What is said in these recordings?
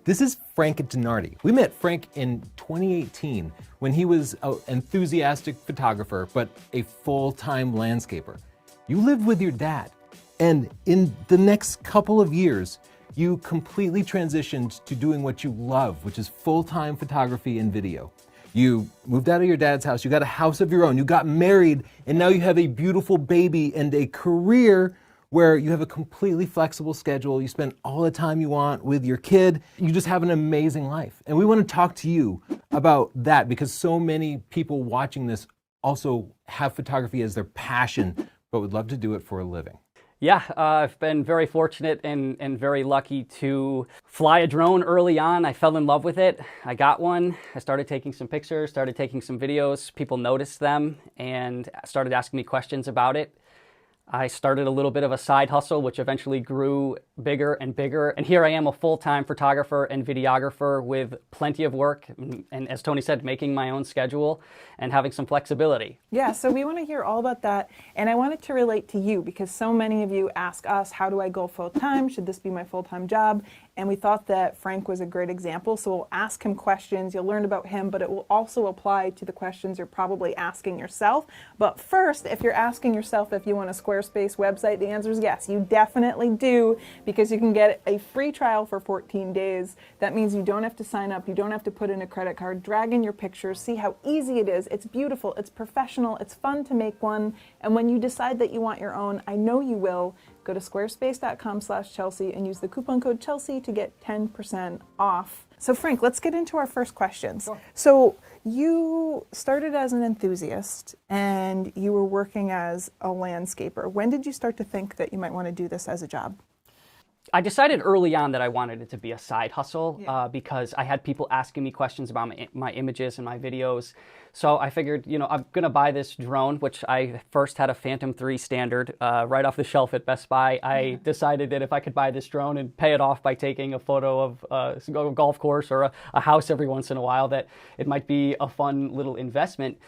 This is Frank DiNardi. We met Frank in 2018 when he was an enthusiastic photographer, but a full-time landscaper. You lived with your dad, and in the next couple of years, you completely transitioned to doing what you love, which is full-time photography and video. You moved out of your dad's house, you got a house of your own, you got married, and now you have a beautiful baby and a career where you have a completely flexible schedule. You spend all the time you want with your kid. You just have an amazing life. And we want to talk to you about that because so many people watching this also have photography as their passion, but would love to do it for a living. Yeah, I've been very fortunate and very lucky to fly a drone early on. I fell in love with it. I got one. I started taking some pictures, started taking some videos. People noticed them and started asking me questions about it. I started a little bit of a side hustle, which eventually grew bigger and bigger. And here I am, a full-time photographer and videographer with plenty of work. And as Tony said, making my own schedule and having some flexibility. Yeah, so we want to hear all about that. And I wanted to relate to you because so many of you ask us, how do I go full-time? Should this be my full-time job? And we thought that Frank was a great example. So we'll ask him questions. You'll learn about him, but it will also apply to the questions you're probably asking yourself. But first, if you're asking yourself if you want a Squarespace website, the answer is yes, you definitely do, because you can get a free trial for 14 days. That means you don't have to sign up. You don't have to put in a credit card. Drag in your pictures. See how easy it is. It's beautiful. It's professional. It's fun to make one. And when you decide that you want your own, I know you will, go to squarespace.com/Chelsea and use the coupon code Chelsea to get 10% off. So Frank, let's get into our first questions. Sure. So you started as an enthusiast and you were working as a landscaper. When did you start to think that you might want to do this as a job? I decided early on that I wanted it to be a side hustle because I had people asking me questions about my images and my videos. So I figured, I'm going to buy this drone, which I first had a Phantom 3 Standard right off the shelf at Best Buy. I decided that if I could buy this drone and pay it off by taking a photo of a golf course or a house every once in a while, that it might be a fun little investment.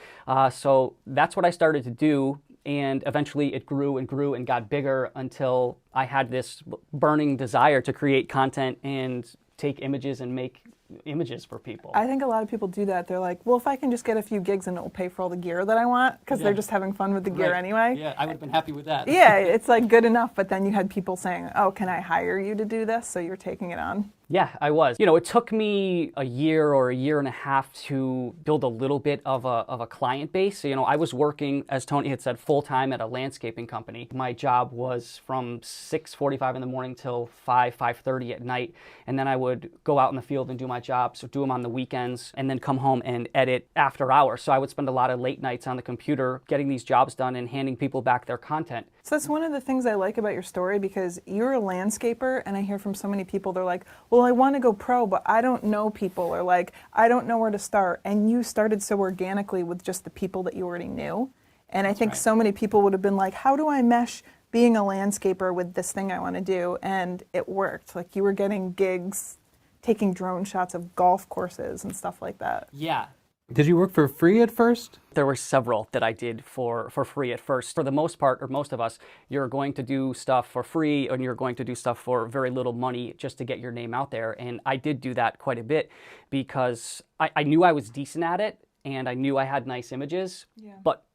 So that's what I started to do. And eventually it grew and grew and got bigger until I had this burning desire to create content and take images and make images for people. I think a lot of people do that. They're like, well, if I can just get a few gigs and it will pay for all the gear that I want, because they're just having fun with the gear anyway. Yeah, I would have been happy with that. Yeah, it's like good enough, but then you had people saying, oh, can I hire you to do this? So you're taking it on. Yeah, I was. It took me a year or a year and a half to build a little bit of a client base. So, I was working, as Tony had said, full-time at a landscaping company. My job was from 6:45 in the morning till 5:30 at night. And then I would go out in the field and do my job, so do them on the weekends, and then come home and edit after hours. So I would spend a lot of late nights on the computer getting these jobs done and handing people back their content. So that's one of the things I like about your story, because you're a landscaper, and I hear from so many people, they're like, well, I want to go pro, but I don't know people, or like, I don't know where to start. And you started so organically with just the people that you already knew. And I think so many people would have been like, how do I mesh being a landscaper with this thing I want to do? And it worked. Like, you were getting gigs, taking drone shots of golf courses and stuff like that. Yeah. Did you work for free at first? There were several that I did for free at first. For the most part, or most of us, you're going to do stuff for free and you're going to do stuff for very little money just to get your name out there. And I did do that quite a bit because I knew I was decent at it and I knew I had nice images, but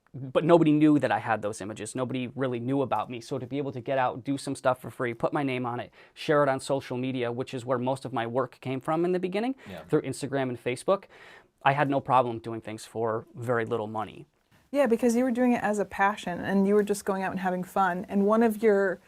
nobody knew that I had those images. Nobody really knew about me. So to be able to get out, do some stuff for free, put my name on it, share it on social media, which is where most of my work came from in the beginning, through Instagram and Facebook, I had no problem doing things for very little money. Yeah, because you were doing it as a passion and you were just going out and having fun. And one of your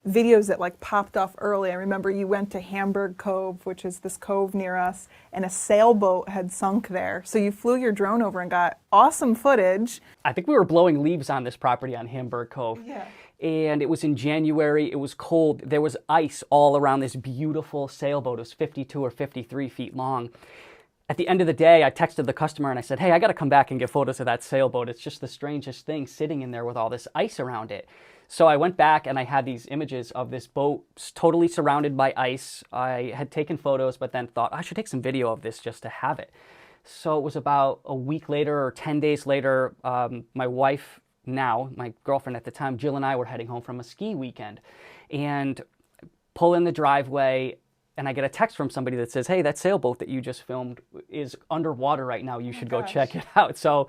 videos that like popped off early, I remember you went to Hamburg Cove, which is this cove near us, and a sailboat had sunk there. So you flew your drone over and got awesome footage. I think we were blowing leaves on this property on Hamburg Cove. Yeah. And it was in January, it was cold, there was ice all around this beautiful sailboat. It was 52 or 53 feet long. At the end of the day, I texted the customer and I said, hey, I got to come back and get photos of that sailboat. It's just the strangest thing sitting in there with all this ice around it. So I went back and I had these images of this boat totally surrounded by ice. I had taken photos, but then thought I should take some video of this just to have it. So it was about a week later or 10 days later, my wife now, my girlfriend at the time, Jill and I were heading home from a ski weekend and pull in the driveway. and I get a text from somebody that says, hey, that sailboat that you just filmed is underwater right now. You should go check it out. So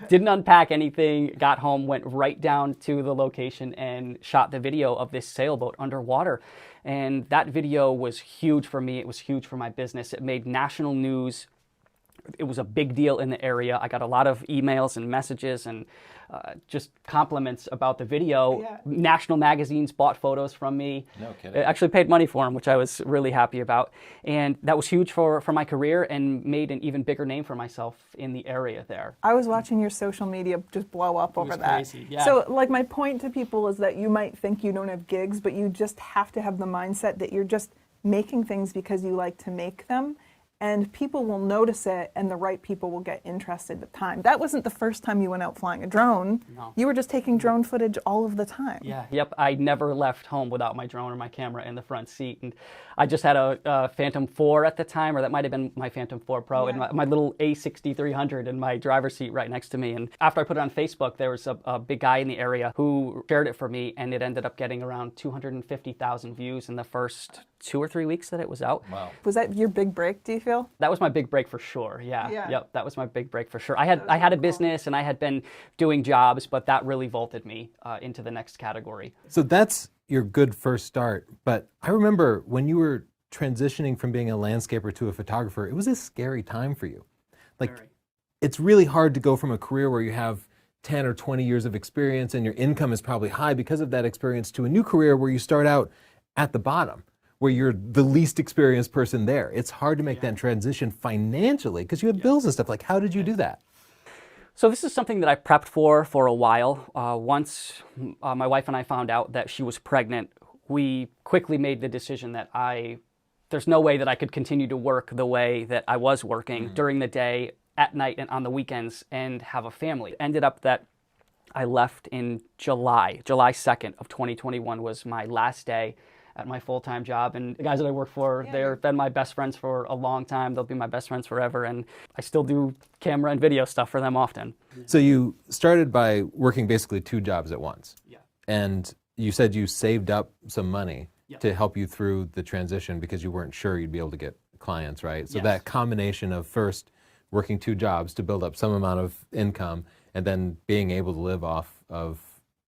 didn't unpack anything, got home, went right down to the location and shot the video of this sailboat underwater. And that video was huge for me. It was huge for my business. It made national news. It was a big deal in the area. I got a lot of emails and messages and just compliments about the video. Yeah. National magazines bought photos from me. No kidding. It actually paid money for them, which I was really happy about. And that was huge for my career and made an even bigger name for myself in the area there. I was watching your social media just blow up over was that. crazy, yeah. So, like, my point to people is that you might think you don't have gigs, but you just have to have the mindset that you're just making things because you like to make them. And people will notice it, and the right people will get interested with time. That wasn't the first time you went out flying a drone. No. You were just taking drone footage all of the time. Yeah, yep. I never left home without my drone or my camera in the front seat. And I just had a Phantom 4 at the time, or that might have been my Phantom 4 Pro, and my little A6300 in my driver's seat right next to me. And after I put it on Facebook, there was a big guy in the area who shared it for me, and it ended up getting around 250,000 views in the first 2 or 3 weeks that it was out. Wow. Was that your big break, do you feel? That was my big break for sure. Yeah. Yeah. Yep. That was my big break for sure. I had a business and I had been doing jobs, but that really vaulted me into the next category. So that's your good first start. But I remember when you were transitioning from being a landscaper to a photographer, it was a scary time for you. Like, it's really hard to go from a career where you have 10 or 20 years of experience and your income is probably high because of that experience to a new career where you start out at the bottom, where you're the least experienced person there. It's hard to make that transition financially because you have bills and stuff. Like, how did you do that? So this is something that I prepped for a while. Once my wife and I found out that she was pregnant, we quickly made the decision that there's no way that I could continue to work the way that I was working during the day, at night, and on the weekends, and have a family. It ended up that I left in July 2nd of 2021 was my last day at my full-time job, and the guys that I work for, they've been my best friends for a long time. They'll be my best friends forever, and I still do camera and video stuff for them often. So you started by working basically 2 jobs at once. Yeah. And you said you saved up some money to help you through the transition because you weren't sure you'd be able to get clients, right? So that combination of first working 2 jobs to build up some amount of income and then being able to live off of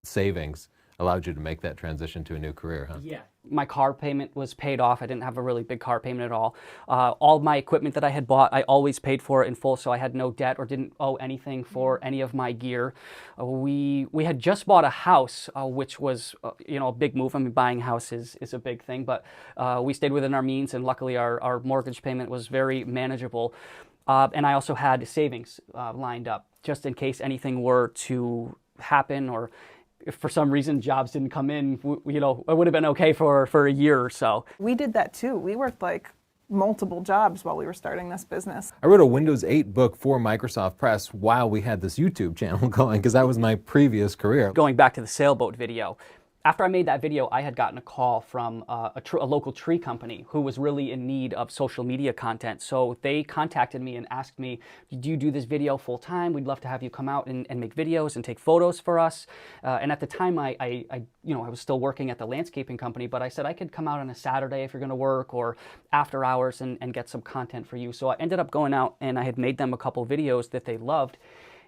savings allowed you to make that transition to a new career, huh? Yeah. My car payment was paid off. I didn't have a really big car payment at all. All my equipment that I had bought, I always paid for in full, so I had no debt or didn't owe anything for any of my gear. We had just bought a house, which was a big move. I mean, buying a house is a big thing, but we stayed within our means, and luckily our mortgage payment was very manageable. And I also had savings lined up just in case anything were to happen, or if for some reason jobs didn't come in, it would have been okay for a year or so. We did that too. We worked like multiple jobs while we were starting this business. I wrote a Windows 8 book for Microsoft Press while we had this YouTube channel going because that was my previous career. Going back to the sailboat video, after I made that video, I had gotten a call from a local tree company who was really in need of social media content. So they contacted me and asked me, do you do this video full time? We'd love to have you come out and make videos and take photos for us. And at the time, I was still working at the landscaping company, but I said I could come out on a Saturday if you're going to work, or after hours, and get some content for you. So I ended up going out and I had made them a couple videos that they loved.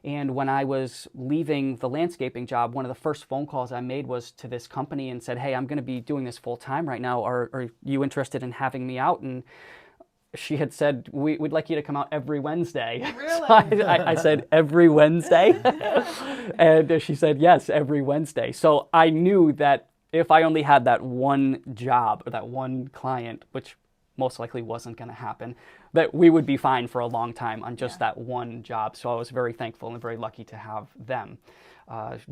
And when I was leaving the landscaping job, one of the first phone calls I made was to this company and said, hey, I'm going to be doing this full time right now. Are you interested in having me out? And she had said, we'd like you to come out every Wednesday. Really? So I said, every Wednesday? And she said, yes, every Wednesday. So I knew that if I only had that one job or that one client, which most likely wasn't going to happen, that we would be fine for a long time on just that one job. So I was very thankful and very lucky to have them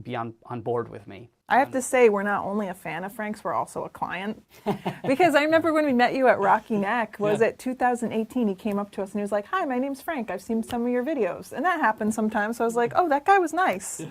be on board with me. I have to say, we're not only a fan of Frank's, we're also a client. Because I remember when we met you at Rocky Neck, was it 2018, he came up to us and he was like, hi, my name's Frank, I've seen some of your videos. And that happens sometimes, so I was like, oh, that guy was nice,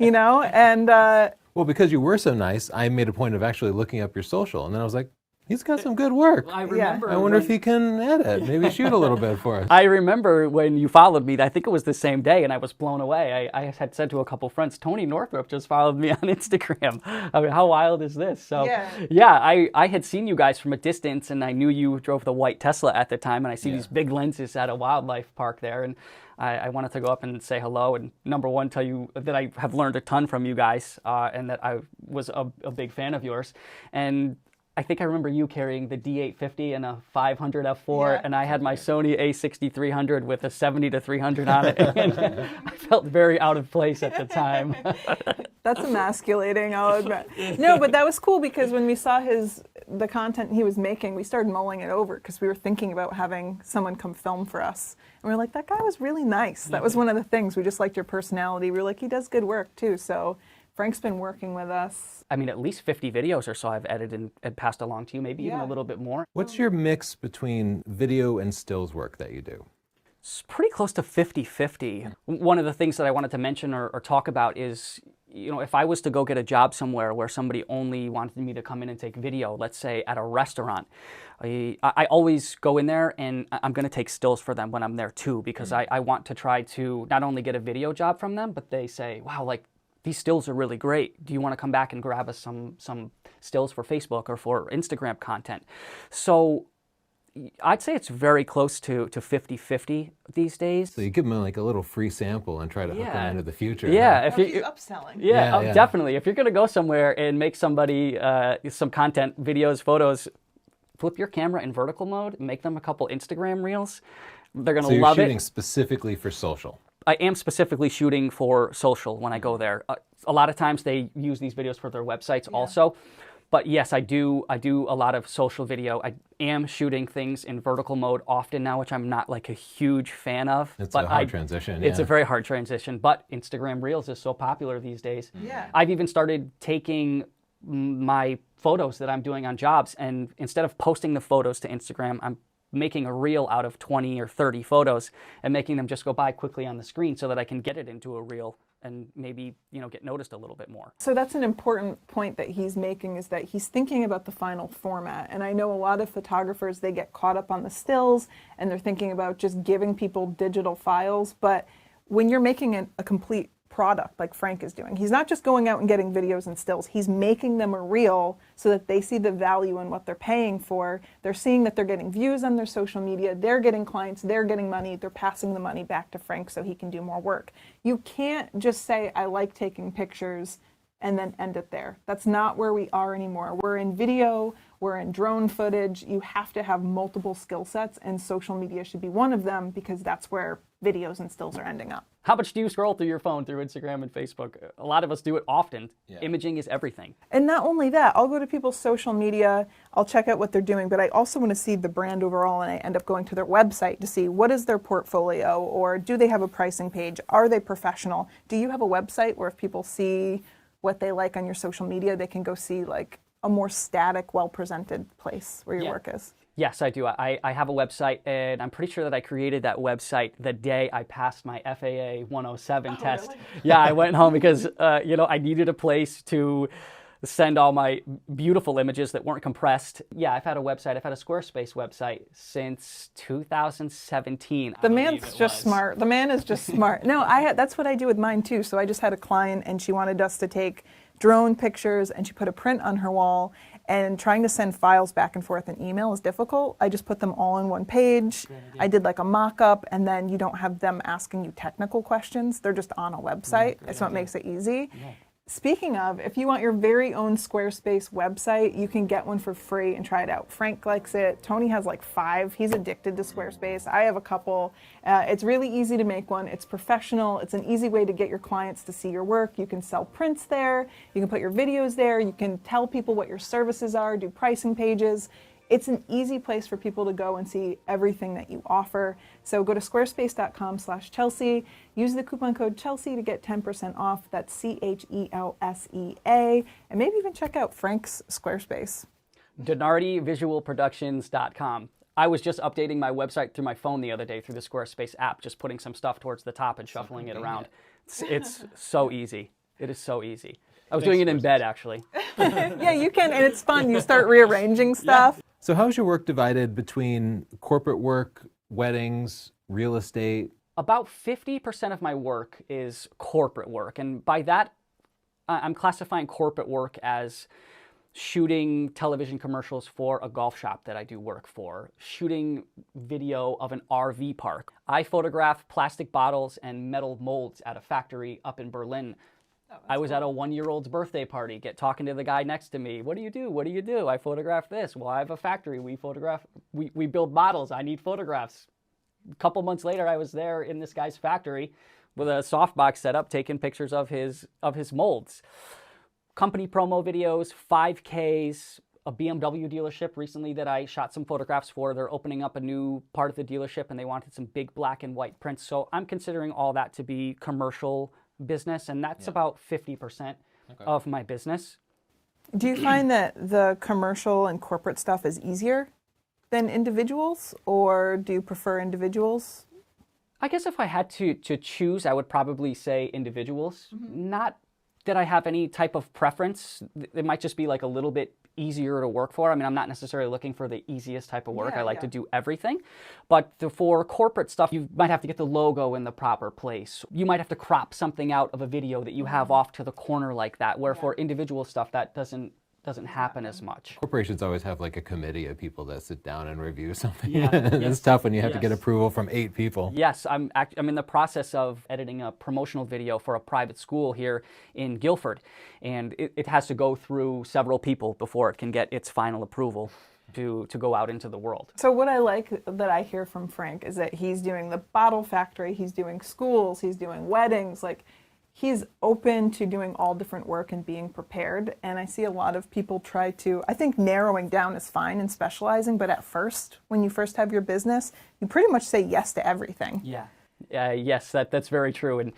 and... Well, because you were so nice, I made a point of actually looking up your social, and then I was like, He's got some good work. I remember. I wonder if he can edit. Maybe shoot a little bit for us. I remember when you followed me, I think it was the same day, and I was blown away. I had said to a couple friends, Tony Northrup just followed me on Instagram. I mean, how wild is this? So, yeah, I had seen you guys from a distance, and I knew you drove the white Tesla at the time, and I see these big lenses at a wildlife park there, and I wanted to go up and say hello, and number one, tell you that I have learned a ton from you guys, and that I was a big fan of yours. And I think I remember you carrying the D850 and a 500 f4, and I had my Sony A6300 with a 70-300 on it, and I felt very out of place at the time. That's emasculating, I'll admit. No, but that was cool because when we saw the content he was making, we started mulling it over because we were thinking about having someone come film for us. And we were like, that guy was really nice. That was one of the things. We just liked your personality. We were like, he does good work too. So Frank's been working with us. I mean, at least 50 videos or so I've edited and passed along to you, maybe even a little bit more. What's your mix between video and stills work that you do? It's pretty close to 50-50. One of the things that I wanted to mention or talk about is, if I was to go get a job somewhere where somebody only wanted me to come in and take video, let's say at a restaurant, I always go in there and I'm going to take stills for them when I'm there too, because I want to try to not only get a video job from them, but they say, wow, like, these stills are really great. Do you want to come back and grab us some stills for Facebook or for Instagram content? So I'd say it's very close to 50-50 these days. So you give them like a little free sample and try to hook them into the future. Yeah. Huh? He's upselling. Yeah, definitely. If you're going to go somewhere and make somebody some content, videos, photos, flip your camera in vertical mode, make them a couple Instagram reels. They're going to love it. So you're shooting specifically for social? I am specifically shooting for social when I go there. A lot of times they use these videos for their websites also. But yes, I do a lot of social video. I am shooting things in vertical mode often now, which I'm not like a huge fan of. It's a hard transition. It's a very hard transition. But Instagram Reels is so popular these days. Yeah. I've even started taking my photos that I'm doing on jobs, and instead of posting the photos to Instagram, I'm making a reel out of 20 or 30 photos and making them just go by quickly on the screen so that I can get it into a reel and maybe, get noticed a little bit more. So that's an important point that he's making, is that he's thinking about the final format. And I know a lot of photographers, they get caught up on the stills and they're thinking about just giving people digital files. But when you're making a complete product like Frank is doing, he's not just going out and getting videos and stills, he's making them a reel so that they see the value in what they're paying for. They're seeing that they're getting views on their social media, they're getting clients, they're getting money, they're passing the money back to Frank so he can do more work. You can't just say, I like taking pictures and then end it there. That's not where we are anymore. We're in video, we're in drone footage. You have to have multiple skill sets, and social media should be one of them because that's where videos and stills are ending up. How much do you scroll through your phone through Instagram and Facebook? A lot of us do it often. Imaging is everything. And not only that, I'll go to people's social media, I'll check out what they're doing, but I also want to see the brand overall, and I end up going to their website to see what is their portfolio, or do they have a pricing page? Are they professional? Do you have a website where if people see what they like on your social media, they can go see like a more static, well-presented place where your work is? Yes, I do. I have a website, and I'm pretty sure that I created that website the day I passed my FAA 107 test. Really? Yeah, I went home because, I needed a place to send all my beautiful images that weren't compressed. Yeah, I've had a website. I've had a Squarespace website since 2017. The man's just smart. The man is just smart. No, that's what I do with mine too. So I just had a client, and she wanted us to take drone pictures, and she put a print on her wall, and trying to send files back and forth in email is difficult. I just put them all in one page. I did like a mock-up, and then you don't have them asking you technical questions. They're just on a website. That's what makes it easy. Speaking of, if you want your very own Squarespace website, you can get one for free and try it out. Frank likes it. Tony has like 5. He's addicted to Squarespace. I have a couple. It's really easy to make one. It's professional. It's an easy way to get your clients to see your work. You can sell prints there. You can put your videos there. You can tell people what your services are, do pricing pages. It's an easy place for people to go and see everything that you offer. So go to squarespace.com/Chelsea. Use the coupon code Chelsea to get 10% off. That's CHELSEA. And maybe even check out Frank's Squarespace. DonardiVisualProductions.com. I was just updating my website through my phone the other day through the Squarespace app, just putting some stuff towards the top and shuffling it around. It's so easy. It is so easy. I was doing it in bed, actually. Yeah, you can, and it's fun. You start rearranging stuff. So how's your work divided between corporate work, weddings, real estate? About 50% of my work is corporate work. And by that, I'm classifying corporate work as shooting television commercials for a golf shop that I do work for, shooting video of an RV park. I photograph plastic bottles and metal molds at a factory up in Berlin. I was at a 1-year-old's birthday party, talking to the guy next to me. What do you do? What do you do? I photograph this. Well, I have a factory. We build models. I need photographs. A couple months later, I was there in this guy's factory with a softbox setup, taking pictures of his molds. Company promo videos, 5Ks, a BMW dealership recently that I shot some photographs for. They're opening up a new part of the dealership and they wanted some big black and white prints. So I'm considering all that to be commercial business, and that's about 50% of my business. Do you find that the commercial and corporate stuff is easier than individuals, or do you prefer individuals? I guess if I had to choose, I would probably say individuals. Not that I have any type of preference. It might just be like a little bit easier to work for. I mean, I'm not necessarily looking for the easiest type of work. I like to do everything. But for corporate stuff, you might have to get the logo in the proper place. You might have to crop something out of a video that you have off to the corner like that, where for individual stuff, that doesn't happen as much. Corporations always have like a committee of people that sit down and review something. Yeah, It's tough when you have to get approval from 8 people. Yes, I'm in the process of editing a promotional video for a private school here in Guilford, and it has to go through several people before it can get its final approval to go out into the world. So what I like that I hear from Frank is that he's doing the bottle factory, he's doing schools, he's doing weddings, like he's open to doing all different work and being prepared. And I see a lot of people try to, I think narrowing down is fine and specializing, but at first, when you first have your business, you pretty much say yes to everything. Yeah. Yes, that's very true. And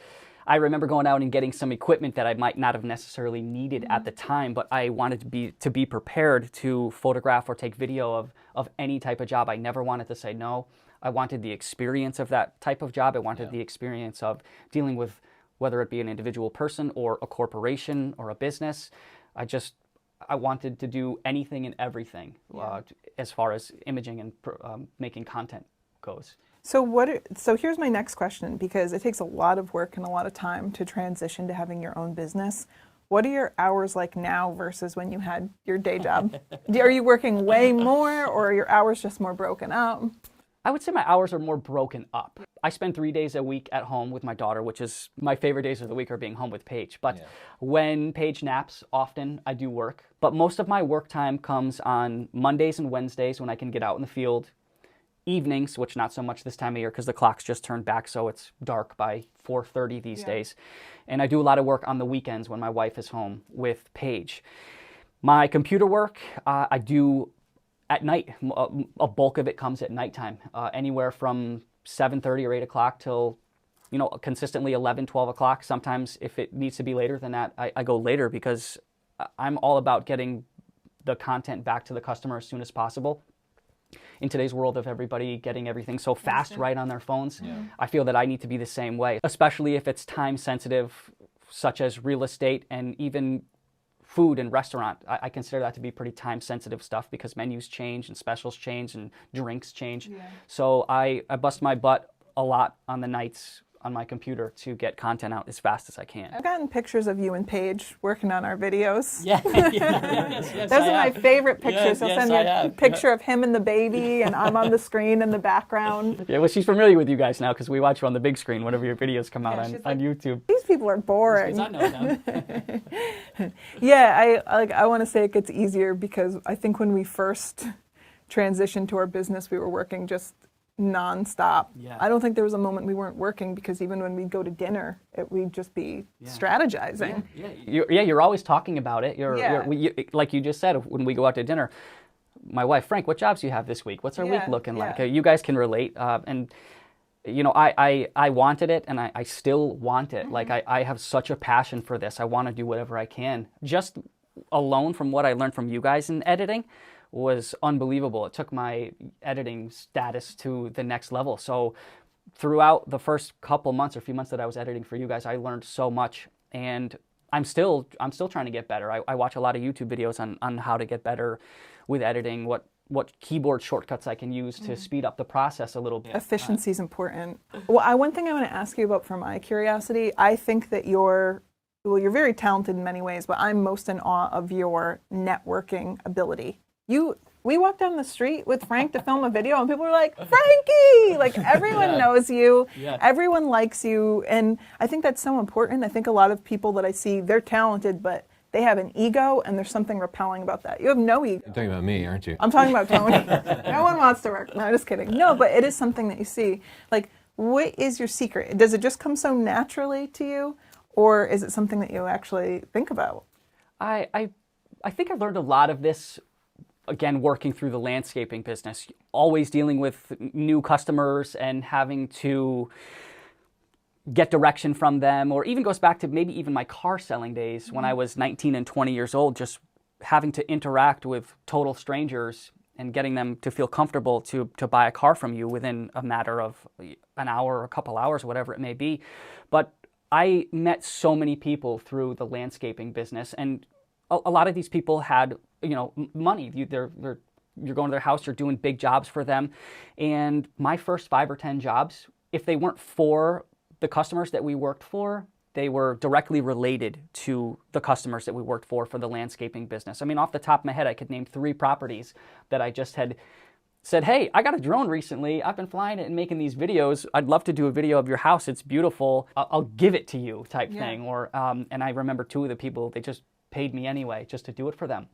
I remember going out and getting some equipment that I might not have necessarily needed at the time, but I wanted to be prepared to photograph or take video of any type of job. I never wanted to say no. I wanted the experience of that type of job. I wanted the experience of dealing with, whether it be an individual person or a corporation or a business. I wanted to do anything and everything as far as imaging and making content goes. So here's my next question, because it takes a lot of work and a lot of time to transition to having your own business. What are your hours like now versus when you had your day job? Are you working way more, or are your hours just more broken up? I would say my hours are more broken up. I spend 3 days a week at home with my daughter, which is my favorite days of the week are being home with Paige. But when Paige naps, often I do work. But most of my work time comes on Mondays and Wednesdays when I can get out in the field. Evenings, which not so much this time of year because the clock's just turned back, so it's dark by 4:30 these days. And I do a lot of work on the weekends when my wife is home with Paige. My computer work, I do at night. A bulk of it comes at nighttime, anywhere from 7:30 or 8 o'clock till, consistently 11, 12 o'clock. Sometimes if it needs to be later than that, I go later because I'm all about getting the content back to the customer as soon as possible. In today's world of everybody getting everything so fast right on their phones, I feel that I need to be the same way, especially if it's time sensitive, such as real estate and even food and restaurant. I consider that to be pretty time sensitive stuff because menus change and specials change and drinks change. So I bust my butt a lot on the nights on my computer to get content out as fast as I can. I've gotten pictures of you and Paige working on our videos. Yes, Those are my favorite pictures. He'll send me a picture of him and the baby, and I'm on the screen in the background. Yeah, well, she's familiar with you guys now because we watch you on the big screen whenever your videos come out on YouTube. These people are boring. I know them. Yeah, I want to say it gets easier because I think when we first transitioned to our business, we were working just nonstop. I don't think there was a moment we weren't working because even when we'd go to dinner, we'd just be strategizing. You're always talking about it. Like you just said, when we go out to dinner, my wife, Frank, what jobs do you have this week? What's our week looking like? You guys can relate. And I wanted it and I still want it. Like I have such a passion for this. I want to do whatever I can. Just alone from what I learned from you guys in editing was unbelievable. It took my editing status to the next level. So throughout the first couple months or few months that I was editing for you guys, I learned so much, and I'm still trying to get better. I watch a lot of YouTube videos on how to get better with editing, what what keyboard shortcuts I can use to speed up the process a little bit. Efficiency is important. Well, one thing I want to ask you about for my curiosity, I think that you're very talented in many ways, but I'm most in awe of your networking ability. We walked down the street with Frank to film a video, and people were like, Frankie! Like, everyone knows you. Yeah. Everyone likes you. And I think that's so important. I think a lot of people that I see, they're talented, but they have an ego, and there's something repelling about that. You have no ego. You're talking about me, aren't you? I'm talking about Tony. No one wants to work. No, just kidding. No, but it is something that you see. Like, what is your secret? Does it just come so naturally to you, or is it something that you actually think about? I think I learned a lot of this, again, working through the landscaping business, always dealing with new customers and having to get direction from them, or even goes back to maybe even my car selling days when I was 19 and 20 years old, just having to interact with total strangers and getting them to feel comfortable to buy a car from you within a matter of an hour or a couple hours, whatever it may be. But I met so many people through the landscaping business, and a lot of these people had, money. You're going to their house, you're doing big jobs for them. And my first 5 or 10 jobs, if they weren't for the customers that we worked for, they were directly related to the customers that we worked for the landscaping business. I mean, off the top of my head, I could name 3 properties that I just had said, hey, I got a drone recently. I've been flying it and making these videos. I'd love to do a video of your house. It's beautiful. I'll give it to you type thing. Or and I remember 2 of the people, they just paid me anyway just to do it for them.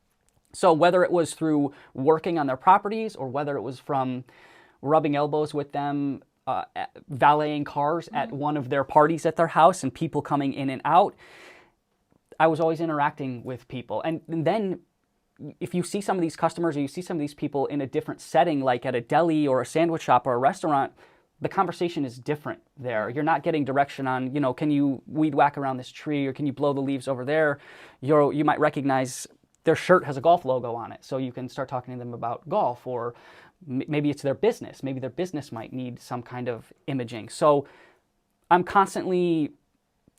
So whether it was through working on their properties or whether it was from rubbing elbows with them, valeting cars at one of their parties at their house and people coming in and out, I was always interacting with people. And then if you see some of these customers or you see some of these people in a different setting, like at a deli or a sandwich shop or a restaurant, the conversation is different there. You're not getting direction on, can you weed whack around this tree or can you blow the leaves over there? You might recognize their shirt has a golf logo on it, so you can start talking to them about golf, or maybe it's their business. Maybe their business might need some kind of imaging. So I'm constantly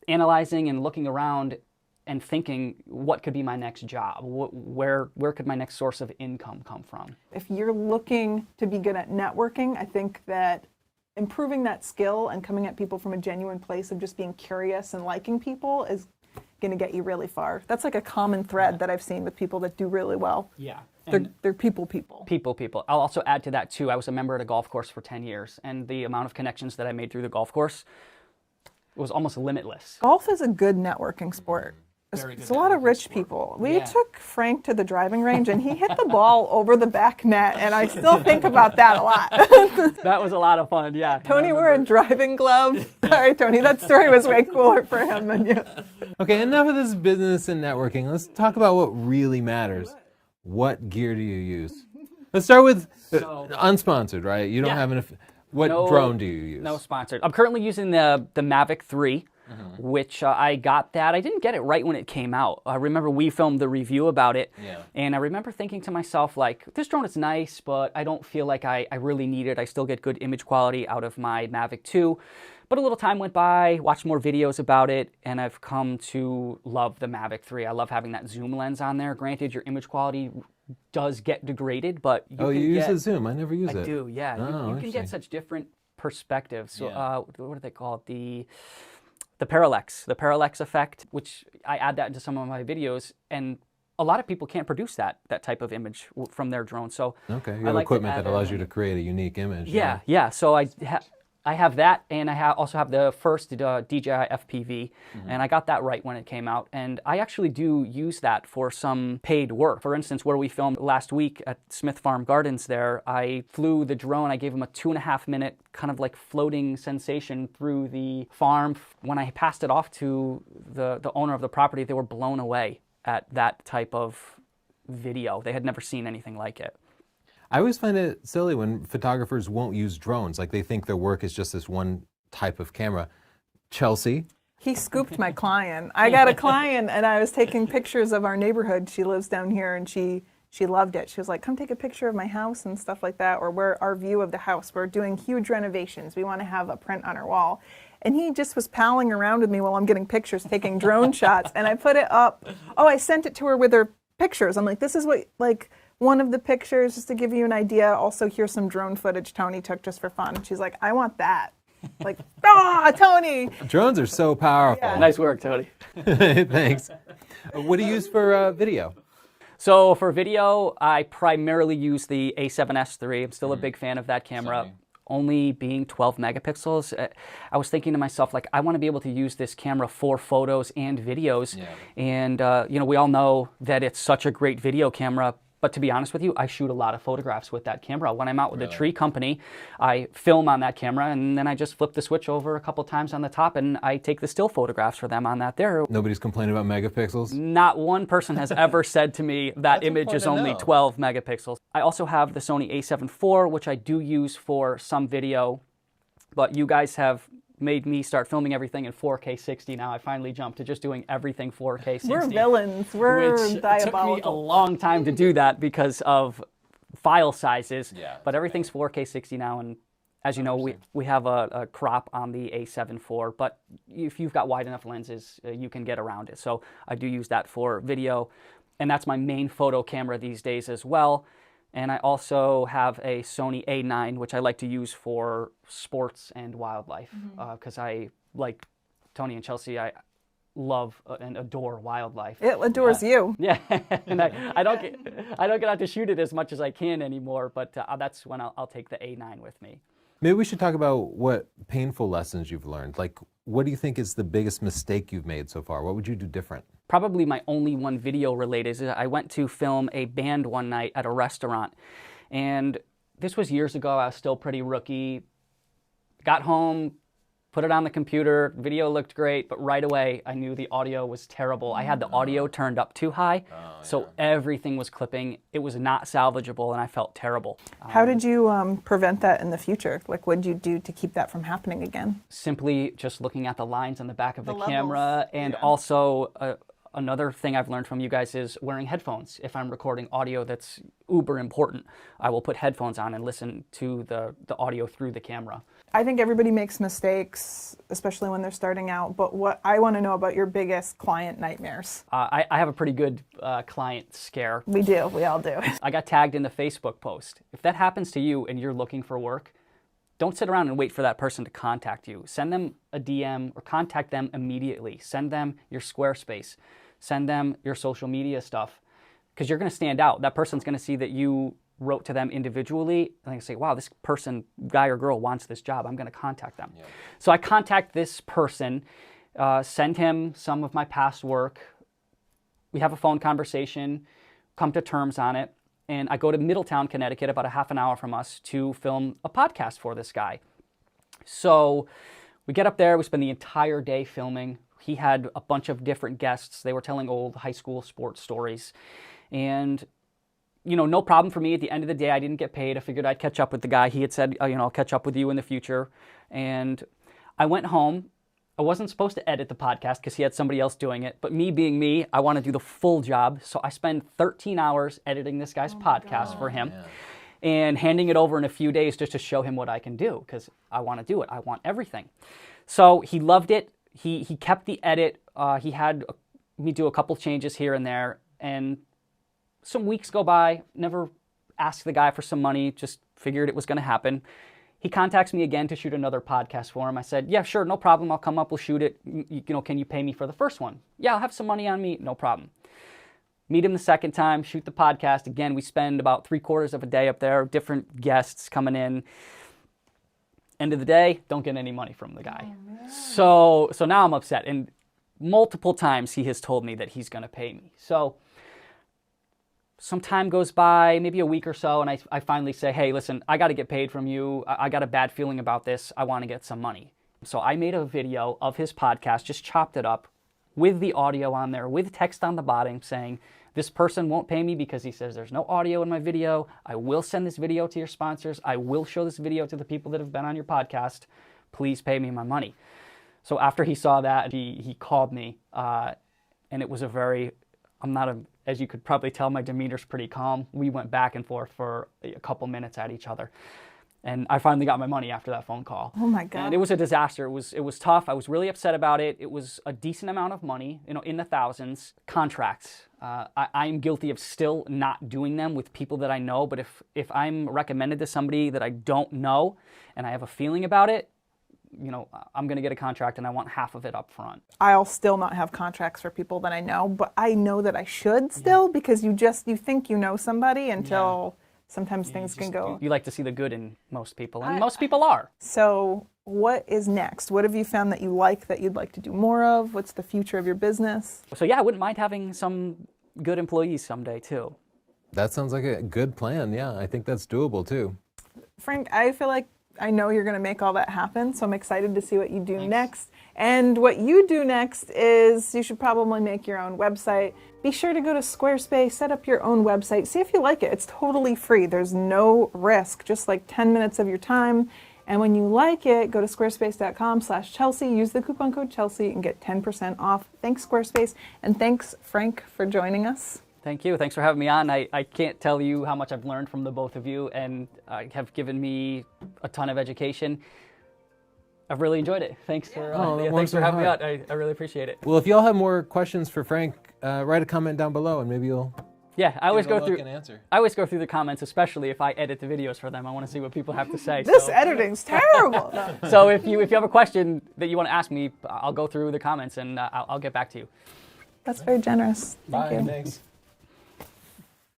analyzing and looking around and thinking, what could be my next job? Where could my next source of income come from? If you're looking to be good at networking, I think that improving that skill and coming at people from a genuine place of just being curious and liking people is going to get you really far. That's like a common thread that I've seen with people that do really well. Yeah. They're people. People. I'll also add to that too. I was a member at a golf course for 10 years, and the amount of connections that I made through the golf course was almost limitless. Golf is a good networking sport. It's a lot of rich people. We took Frank to the driving range, and he hit the ball over the back net, and I still think about that a lot. That was a lot of fun, yeah. Tony wore a driving glove. Sorry, Tony, that story was way cooler for him than you. Okay, enough of this business and networking. Let's talk about what really matters. What gear do you use? Let's start with unsponsored, right? You don't have enough. What drone do you use? No sponsored. I'm currently using the Mavic 3. Which I got that. I didn't get it right when it came out. I remember we filmed the review about it, and I remember thinking to myself, like, this drone is nice, but I don't feel like I really need it. I still get good image quality out of my Mavic 2. But a little time went by, watched more videos about it, and I've come to love the Mavic 3. I love having that zoom lens on there. Granted, your image quality does get degraded, but you can use the zoom? I never use it. I do, yeah. Oh, you can get such different perspectives. So, what do they call it? The parallax effect, which I add that into some of my videos, and a lot of people can't produce that type of image from their drone. So okay, you have equipment that allows you to create a unique image. Yeah. So I have that, and I also have the first DJI FPV, and I got that right when it came out. And I actually do use that for some paid work. For instance, where we filmed last week at Smith Farm Gardens there, I flew the drone. I gave them a 2.5 minute kind of like floating sensation through the farm. When I passed it off to the owner of the property, they were blown away at that type of video. They had never seen anything like it. I always find it silly when photographers won't use drones. Like they think their work is just this one type of camera. Chelsea? He scooped my client. I got a client, and I was taking pictures of our neighborhood. She lives down here, and she loved it. She was like, come take a picture of my house and stuff like that, or our view of the house. We're doing huge renovations. We want to have a print on our wall. And he just was palling around with me while I'm getting pictures, taking drone shots. And I put it up. Oh, I sent it to her with her pictures. I'm like, this is what, like, one of the pictures, just to give you an idea. Also, here's some drone footage Tony took just for fun. She's like, I want that. Like, Tony! Drones are so powerful. Yeah. Nice work, Tony. Thanks. What do you use for video? So for video, I primarily use the A7S III. I'm still a big fan of that camera. Same. Only being 12 megapixels, I was thinking to myself, like, I want to be able to use this camera for photos and videos. Yeah. And, we all know that it's such a great video camera. But to be honest with you, I shoot a lot of photographs with that camera. When I'm out with the tree company, I film on that camera, and then I just flip the switch over a couple times on the top, and I take the still photographs for them on that there. Nobody's complaining about megapixels? Not one person has ever said to me that That's image is important to only know. 12 megapixels. I also have the Sony a7 IV, which I do use for some video, but you guys have made me start filming everything in 4K 60 now. I finally jumped to just doing everything 4K 60. We're villains. We're which took me a diabolical. long time to do that because of file sizes. Yeah, but everything's 4K 60 now, and as you know, we have a crop on the a7 IV, but if you've got wide enough lenses, you can get around it. So I do use that for video, and that's my main photo camera these days as well. And I also have a Sony A9, which I like to use for sports and wildlife, because I, like Tony and Chelsea, I love and adore wildlife. It adores you. Yeah, and I don't get out to shoot it as much as I can anymore, but that's when I'll take the A9 with me. Maybe we should talk about what painful lessons you've learned. Like, what do you think is the biggest mistake you've made so far? What would you do different? Probably my only one video related is I went to film a band one night at a restaurant, and this was years ago. I was still pretty rookie. Got home, put it on the computer, video looked great, but right away I knew the audio was terrible. I had the audio turned up too high, so everything was clipping. It was not salvageable, and I felt terrible. How did you prevent that in the future? Like, what did you do to keep that from happening again? Simply just looking at the lines on the back of the levels. camera, and also another thing I've learned from you guys is wearing headphones. If I'm recording audio that's uber important, I will put headphones on and listen to the audio through the camera. I think everybody makes mistakes, especially when they're starting out, but what I want to know about your biggest client nightmares. I have a pretty good client scare. We do. We all do. I got tagged in the Facebook post. If that happens to you and you're looking for work, don't sit around and wait for that person to contact you. Send them a DM or contact them immediately. Send them your Squarespace. Send them your social media stuff, because you're going to stand out. That person's going to see that you wrote to them individually, and they're going to say, wow, this person, guy or girl, wants this job. I'm going to contact them. Yeah. So I contact this person, send him some of my past work. We have a phone conversation, come to terms on it, and I go to Middletown, Connecticut, about a half an hour from us, to film a podcast for this guy. So we get up there, we spend the entire day filming. He had a bunch of different guests. They were telling old high school sports stories. And, no problem for me. At the end of the day, I didn't get paid. I figured I'd catch up with the guy. He had said, I'll catch up with you in the future. And I went home. I wasn't supposed to edit the podcast because he had somebody else doing it. But me being me, I want to do the full job. So I spend 13 hours editing this guy's podcast for him. Yeah. And handing it over in a few days just to show him what I can do, because I want to do it. I want everything. So he loved it. He kept the edit. He had me do a couple changes here and there. And some weeks go by, never asked the guy for some money, just figured it was going to happen. He contacts me again to shoot another podcast for him. I said, yeah, sure, no problem. I'll come up, we'll shoot it. Can you pay me for the first one? Yeah, I'll have some money on me, no problem. Meet him the second time, shoot the podcast. Again, we spend about 3/4 of a day up there, different guests coming in. End of the day, don't get any money from the guy. So now I'm upset. And multiple times he has told me that he's going to pay me. So some time goes by, maybe a week or so, and I finally say, hey, listen, I got to get paid from you. I got a bad feeling about this. I want to get some money. So I made a video of his podcast, just chopped it up with the audio on there, with text on the bottom saying, this person won't pay me because he says there's no audio in my video. I will send this video to your sponsors. I will show this video to the people that have been on your podcast. Please pay me my money. So after he saw that, he called me, and it was as you could probably tell, my demeanor's pretty calm. We went back and forth for a couple minutes at each other. And I finally got my money after that phone call. Oh my God. And it was a disaster. It was tough. I was really upset about it. It was a decent amount of money, in the thousands. Contracts. I'm guilty of still not doing them with people that I know. But if I'm recommended to somebody that I don't know and I have a feeling about it, I'm going to get a contract and I want half of it up front. I'll still not have contracts for people that I know, but I know that I should still because you think you know somebody until sometimes things can go. You like to see the good in most people, and most people are. So what is next? What have you found that you like that you'd like to do more of? What's the future of your business? So yeah, I wouldn't mind having some good employees someday too. That sounds like a good plan. Yeah, I think that's doable too. Frank, I feel like I know you're going to make all that happen, so I'm excited to see what you do next. And what you do next is you should probably make your own website. Be sure to go to Squarespace, set up your own website, see if you like it. It's totally free. There's no risk, just like 10 minutes of your time. And when you like it, go to squarespace.com/Chelsea, use the coupon code Chelsea and get 10% off. Thanks, Squarespace, and thanks, Frank, for joining us. Thank you. Thanks for having me on. I can't tell you how much I've learned from the both of you, and have given me a ton of education. I've really enjoyed it. Thanks for having me on. I really appreciate it. Well, if y'all have more questions for Frank, write a comment down below and maybe you'll Yeah, I always give a go look through. and answer. I always go through the comments, especially if I edit the videos for them. I want to see what people have to say. This so. editing's terrible. No. So if you have a question that you want to ask me, I'll go through the comments and I'll get back to you. That's very generous. Thank you. Thanks.